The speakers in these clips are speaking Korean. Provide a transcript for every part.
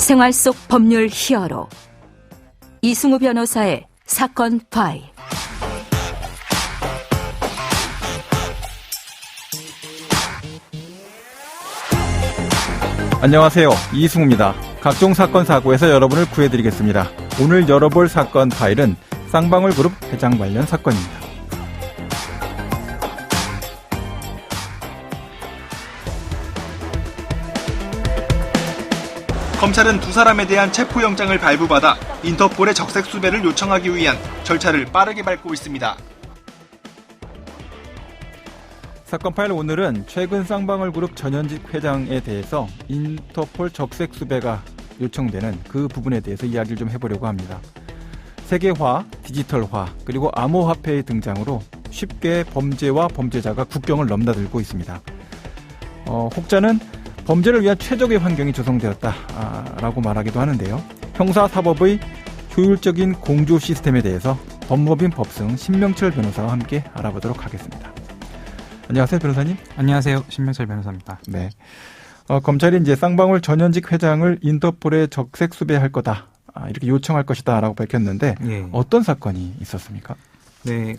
생활 속 법률 히어로 이승우 변호사의 사건 파일. 안녕하세요, 이승우입니다. 각종 사건 사고에서 여러분을 구해드리겠습니다. 오늘 열어볼 사건 파일은 쌍방울 그룹 회장 관련 사건입니다. 검찰은 두 사람에 대한 체포영장을 발부받아 인터폴의 적색 수배를 요청하기 위한 절차를 빠르게 밟고 있습니다. 사건 파일 오늘은 최근 쌍방울 그룹 전현직 회장에 대해서 인터폴 적색 수배가 요청되는 그 부분에 대해서 이야기를 좀 해보려고 합니다. 세계화, 디지털화, 그리고 암호화폐의 등장으로 쉽게 범죄와 범죄자가 국경을 넘나들고 있습니다. 혹자는 범죄를 위한 최적의 환경이 조성되었다라고 말하기도 하는데요. 형사사법의 효율적인 공조 시스템에 대해서 법무법인 법승 신명철 변호사와 함께 알아보도록 하겠습니다. 안녕하세요, 변호사님. 안녕하세요, 신명철 변호사입니다. 네. 검찰이 이제 쌍방울 전현직 회장을 인터폴에 적색 수배할 거다, 이렇게 요청할 것이다라고 밝혔는데 예. 어떤 사건이 있었습니까? 네,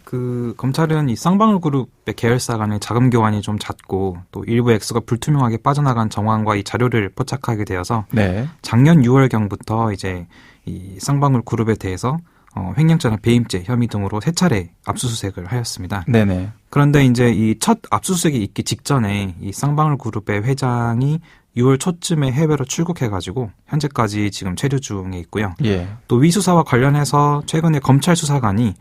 검찰은 이 쌍방울 그룹의 계열사 간의 자금 교환이 좀 잦고 또 일부 액수가 불투명하게 빠져나간 정황과 이 자료를 포착하게 되어서 네. 작년 6월경부터 이제 이 쌍방울 그룹에 대해서 횡령죄나 배임죄 혐의 등으로 세 차례 압수수색을 하였습니다. 네네. 그런데 이제 이 첫 압수수색이 있기 직전에 이 쌍방울 그룹의 회장이 6월 초쯤에 해외로 출국해가지고 현재까지 지금 체류 중에 있고요. 예. 또 위 수사와 관련해서 최근에 검찰 수사관이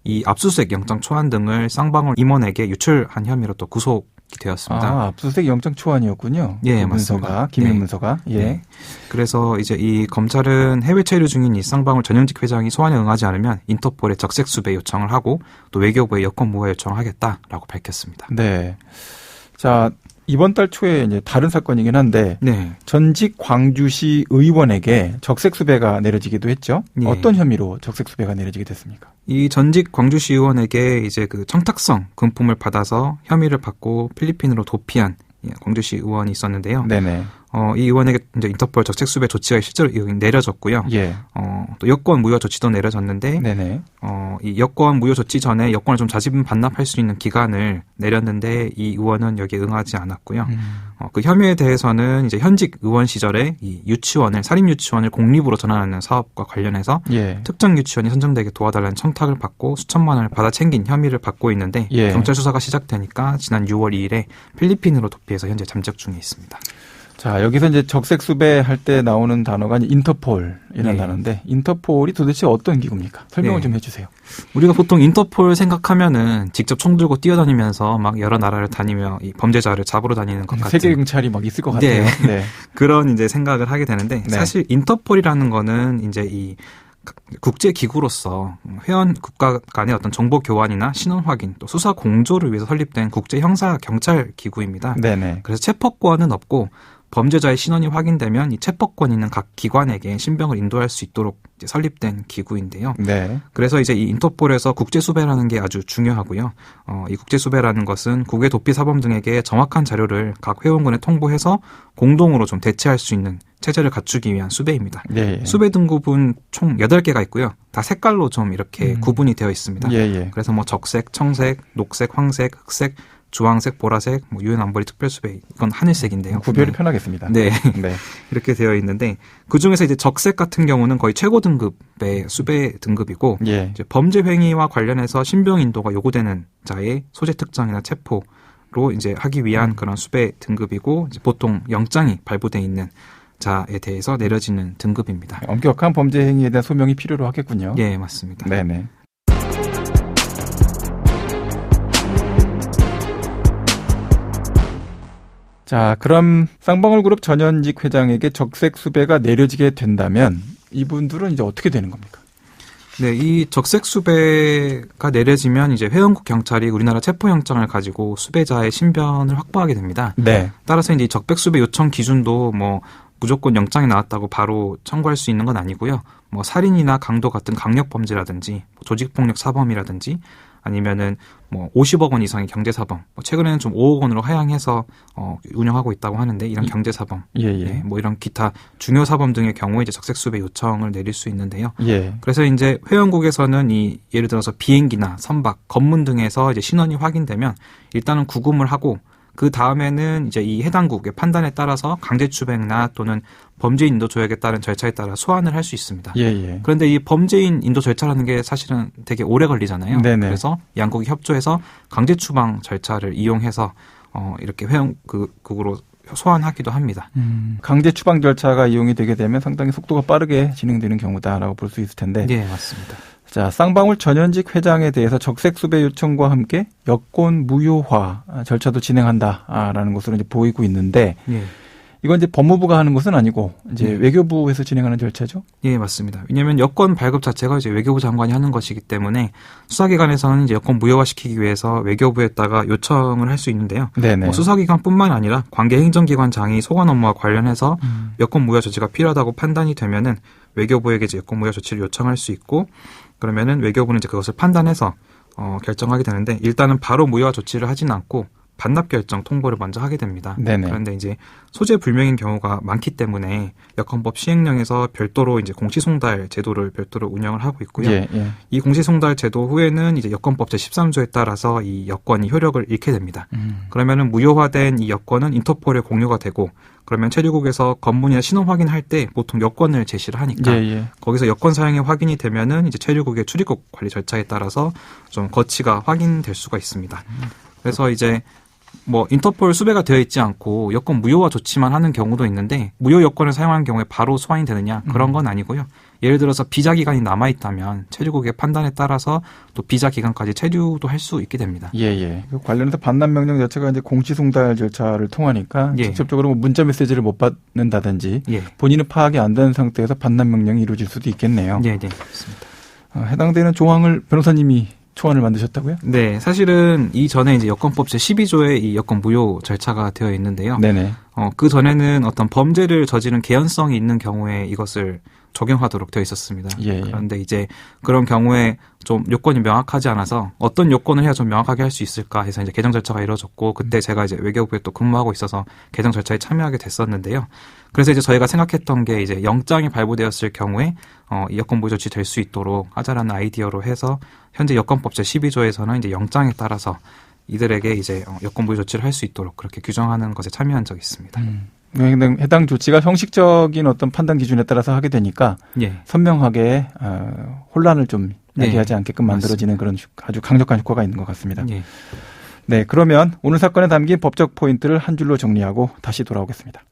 이 압수수색 영장 초안 등을 쌍방울 임원에게 유출한 혐의로 또 구속이 되었습니다. 압수수색 영장 초안이었군요. 예, 그 맞습니다. 기밀 문서가. 예. 네. 그래서 이제 이 검찰은 해외 체류 중인 이 쌍방울 전현직 회장이 소환에 응하지 않으면 인터폴에 적색 수배 요청을 하고 또 외교부에 여권 무효 요청을 하겠다라고 밝혔습니다. 네. 자, 이번 달 초에 이제 다른 사건이긴 한데 네. 전직 광주시 의원에게 적색 수배가 내려지기도 했죠. 네. 어떤 혐의로 적색 수배가 내려지게 됐습니까? 이 전직 광주시 의원에게 이제 그 청탁성 금품을 받아서 혐의를 받고 필리핀으로 도피한 광주시 의원이 있었는데요. 네네. 이 의원에게 이제 인터폴 적색 수배 조치가 실제로 내려졌고요. 예. 또 여권 무효 조치도 내려졌는데, 네네. 이 여권 무효 조치 전에 여권을 좀 자진 반납할 수 있는 기간을 내렸는데 이 의원은 여기에 응하지 않았고요. 그 혐의에 대해서는 이제 현직 의원 시절에 이 유치원을 사립 유치원을 공립으로 전환하는 사업과 관련해서 예. 특정 유치원이 선정되게 도와달라는 청탁을 받고 수천만 원을 받아 챙긴 혐의를 받고 있는데 예. 경찰 수사가 시작되니까 지난 6월 2일에 필리핀으로 도피해서 현재 잠적 중에 있습니다. 자, 여기서 이제 적색 수배할 때 나오는 단어가 인터폴이라는 네. 단어인데 인터폴이 도대체 어떤 기구입니까? 설명을 네. 좀 해주세요. 우리가 보통 인터폴 생각하면은 직접 총 들고 뛰어다니면서 막 여러 나라를 다니며 이 범죄자를 잡으러 다니는 것 같은 세계 경찰이 막 있을 것 같아요. 네. 네. 그런 이제 생각을 하게 되는데 네. 사실 인터폴이라는 거는 이제 이 국제 기구로서 회원 국가 간의 어떤 정보 교환이나 신원 확인 또 수사 공조를 위해서 설립된 국제 형사 경찰 기구입니다. 네네. 그래서 체포권은 없고 범죄자의 신원이 확인되면 이 체포권 있는 각 기관에게 신병을 인도할 수 있도록 이제 설립된 기구인데요. 네. 그래서 이제 이 인터폴에서 국제 수배라는 게 아주 중요하고요. 이 국제 수배라는 것은 국외 도피 사범 등에게 정확한 자료를 각 회원군에 통보해서 공동으로 좀 대체할 수 있는 체제를 갖추기 위한 수배입니다. 네. 수배 등급은 총 8개가 있고요. 다 색깔로 좀 이렇게 구분이 되어 있습니다. 예. 그래서 뭐 적색, 청색, 녹색, 황색, 흑색, 주황색, 보라색, 유엔 안보리 특별수배, 이건 하늘색인데요. 구별이 편하겠습니다. 네. 네. 이렇게 되어 있는데, 그 중에서 이제 적색 같은 경우는 거의 최고 등급의 수배 등급이고, 예. 이제 범죄 행위와 관련해서 신병 인도가 요구되는 자의 소재 특정이나 체포로 이제 하기 위한 그런 수배 등급이고, 이제 보통 영장이 발부돼 있는 자에 대해서 내려지는 등급입니다. 엄격한 범죄 행위에 대한 소명이 필요로 하겠군요. 예, 맞습니다. 네네. 자, 그럼 쌍방울 그룹 전현직 회장에게 적색 수배가 내려지게 된다면 이분들은 이제 어떻게 되는 겁니까? 네, 이 적색 수배가 내려지면 이제 회원국 경찰이 우리나라 체포영장을 가지고 수배자의 신변을 확보하게 됩니다. 네. 따라서 이제 적백 수배 요청 기준도 뭐 무조건 영장이 나왔다고 바로 청구할 수 있는 건 아니고요. 뭐 살인이나 강도 같은 강력 범죄라든지 조직폭력 사범이라든지 아니면은 뭐 50억 원 이상의 경제사범, 최근에는 좀 5억 원으로 하향해서 운영하고 있다고 하는데 이런 경제사범, 예. 뭐 이런 기타 중요 사범 등의 경우에 이제 적색수배 요청을 내릴 수 있는데요. 예. 그래서 이제 회원국에서는 이 예를 들어서 비행기나 선박, 검문 등에서 이제 신원이 확인되면 일단은 구금을 하고 그 다음에는 이제 이 해당국의 판단에 따라서 강제추백나 또는 범죄인 인도 조약에 따른 절차에 따라 소환을 할 수 있습니다. 예. 그런데 이 범죄인 인도 절차라는 게 사실은 되게 오래 걸리잖아요. 네네. 그래서 양국이 협조해서 강제추방 절차를 이용해서 이렇게 회원국으로 소환하기도 합니다. 강제 추방 절차가 이용이 되게 되면 상당히 속도가 빠르게 진행되는 경우다라고 볼 수 있을 텐데. 네, 맞습니다. 자, 쌍방울 전현직 회장에 대해서 적색수배 요청과 함께 여권 무효화 절차도 진행한다라는 것으로 이제 보이고 있는데, 예. 이건 이제 법무부가 하는 것은 아니고 이제 외교부에서 진행하는 절차죠? 예, 맞습니다. 왜냐하면 여권 발급 자체가 이제 외교부 장관이 하는 것이기 때문에 수사기관에서는 이제 여권 무효화시키기 위해서 외교부에다가 요청을 할 수 있는데요. 네네. 수사기관뿐만 아니라 관계행정기관장이 소관 업무와 관련해서 여권 무효화 조치가 필요하다고 판단이 되면은 외교부에게 이제 여권 무효화 조치를 요청할 수 있고, 그러면은 외교부는 이제 그것을 판단해서 결정하게 되는데, 일단은 바로 무효화 조치를 하지는 않고 반납 결정 통보를 먼저 하게 됩니다. 네네. 그런데 이제 소재 불명인 경우가 많기 때문에 여권법 시행령에서 별도로 이제 공시송달 제도를 별도로 운영을 하고 있고요. 예. 이 공시송달 제도 후에는 이제 여권법 제13조에 따라서 이 여권이 효력을 잃게 됩니다. 그러면은 무효화된 이 여권은 인터폴에 공유가 되고, 그러면 체류국에서 검문이나 신원 확인할 때 보통 여권을 제시를 하니까 예. 거기서 여권 사용이 확인이 되면은 이제 체류국의 출입국 관리 절차에 따라서 좀 거치가 확인될 수가 있습니다. 그래서 이제 뭐 인터폴 수배가 되어 있지 않고 여권 무효화 조치만 하는 경우도 있는데, 무효 여권을 사용한 경우에 바로 소환이 되느냐, 그런 건 아니고요. 예를 들어서 비자 기간이 남아 있다면 체류국의 판단에 따라서 또 비자 기간까지 체류도 할 수 있게 됩니다. 예. 그 관련해서 반납 명령 자체가 이제 공시송달 절차를 통하니까 예. 직접적으로 뭐 문자 메시지를 못 받는다든지 예. 본인은 파악이 안 되는 상태에서 반납 명령이 이루어질 수도 있겠네요. 네, 그렇습니다. 해당되는 조항을 변호사님이 초안을 만드셨다고요? 네, 사실은 이전에 이제 여권법 제12조에 이 여권 무효 절차가 되어 있는데요. 네네. 그 전에는 어떤 범죄를 저지른 개연성이 있는 경우에 이것을 적용하도록 되어 있었습니다. 예. 그런데 이제 그런 경우에 좀 요건이 명확하지 않아서 어떤 요건을 해야 좀 명확하게 할 수 있을까 해서 이제 개정 절차가 이루어졌고, 그때 제가 이제 외교부에 또 근무하고 있어서 개정 절차에 참여하게 됐었는데요. 그래서 이제 저희가 생각했던 게 이제 영장이 발부되었을 경우에 이 여권 무효 조치 될 수 있도록 하자라는 아이디어로 해서 현재 여권법 제12조에서는 이제 영장에 따라서 이들에게 이제 여권 무효 조치를 할 수 있도록 그렇게 규정하는 것에 참여한 적이 있습니다. 해당 조치가 형식적인 어떤 판단 기준에 따라서 하게 되니까 예. 선명하게 혼란을 좀 야기하지 네, 않게끔 만들어지는 그런 아주 강력한 효과가 있는 것 같습니다. 예. 네, 그러면 오늘 사건에 담긴 법적 포인트를 한 줄로 정리하고 다시 돌아오겠습니다.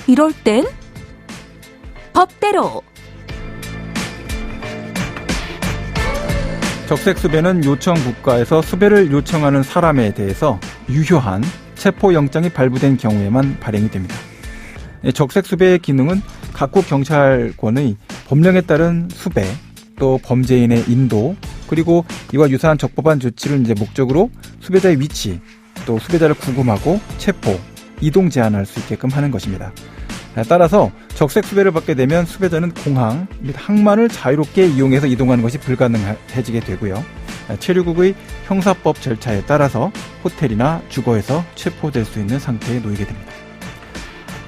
이럴 땐 법대로. 적색수배는 요청 국가에서 수배를 요청하는 사람에 대해서 유효한 체포영장이 발부된 경우에만 발행이 됩니다. 적색수배의 기능은 각국 경찰권의 법령에 따른 수배, 또 범죄인의 인도, 그리고 이와 유사한 적법한 조치를 이제 목적으로 수배자의 위치, 또 수배자를 구금하고 체포, 이동 제한할 수 있게끔 하는 것입니다. 따라서 적색수배를 받게 되면 수배자는 공항 및 항만을 자유롭게 이용해서 이동하는 것이 불가능해지게 되고요. 체류국의 형사법 절차에 따라서 호텔이나 주거에서 체포될 수 있는 상태에 놓이게 됩니다.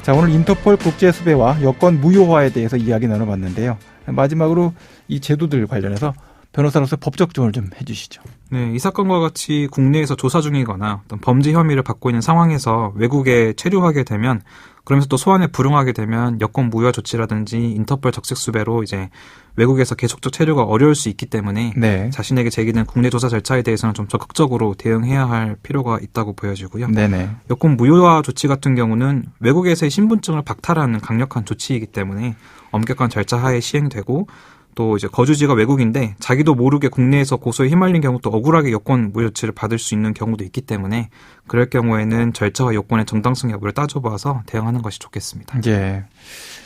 자, 오늘 인터폴 국제수배와 여권 무효화에 대해서 이야기 나눠봤는데요. 마지막으로 이 제도들 관련해서 변호사로서 법적 조언을 좀 해주시죠. 네, 이 사건과 같이 국내에서 조사 중이거나 어떤 범죄 혐의를 받고 있는 상황에서 외국에 체류하게 되면, 그러면서 또 소환에 불응하게 되면 여권 무효화 조치라든지 인터폴 적색수배로 이제 외국에서 계속적 체류가 어려울 수 있기 때문에 네. 자신에게 제기된 국내 조사 절차에 대해서는 좀 적극적으로 대응해야 할 필요가 있다고 보여지고요. 네네. 여권 무효화 조치 같은 경우는 외국에서의 신분증을 박탈하는 강력한 조치이기 때문에 엄격한 절차 하에 시행되고, 또 이제 거주지가 외국인데 자기도 모르게 국내에서 고소에 휘말린 경우도 억울하게 여권 무효 조치를 받을 수 있는 경우도 있기 때문에 그럴 경우에는 절차와 여권의 정당성 여부를 따져봐서 대응하는 것이 좋겠습니다. 예.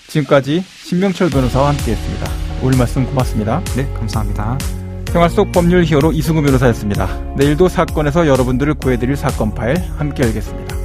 지금까지 신명철 변호사와 함께했습니다. 오늘 말씀 고맙습니다. 네, 감사합니다. 생활 속 법률 히어로 이승우 변호사였습니다. 내일도 사건에서 여러분들을 구해드릴 사건 파일 함께 열겠습니다.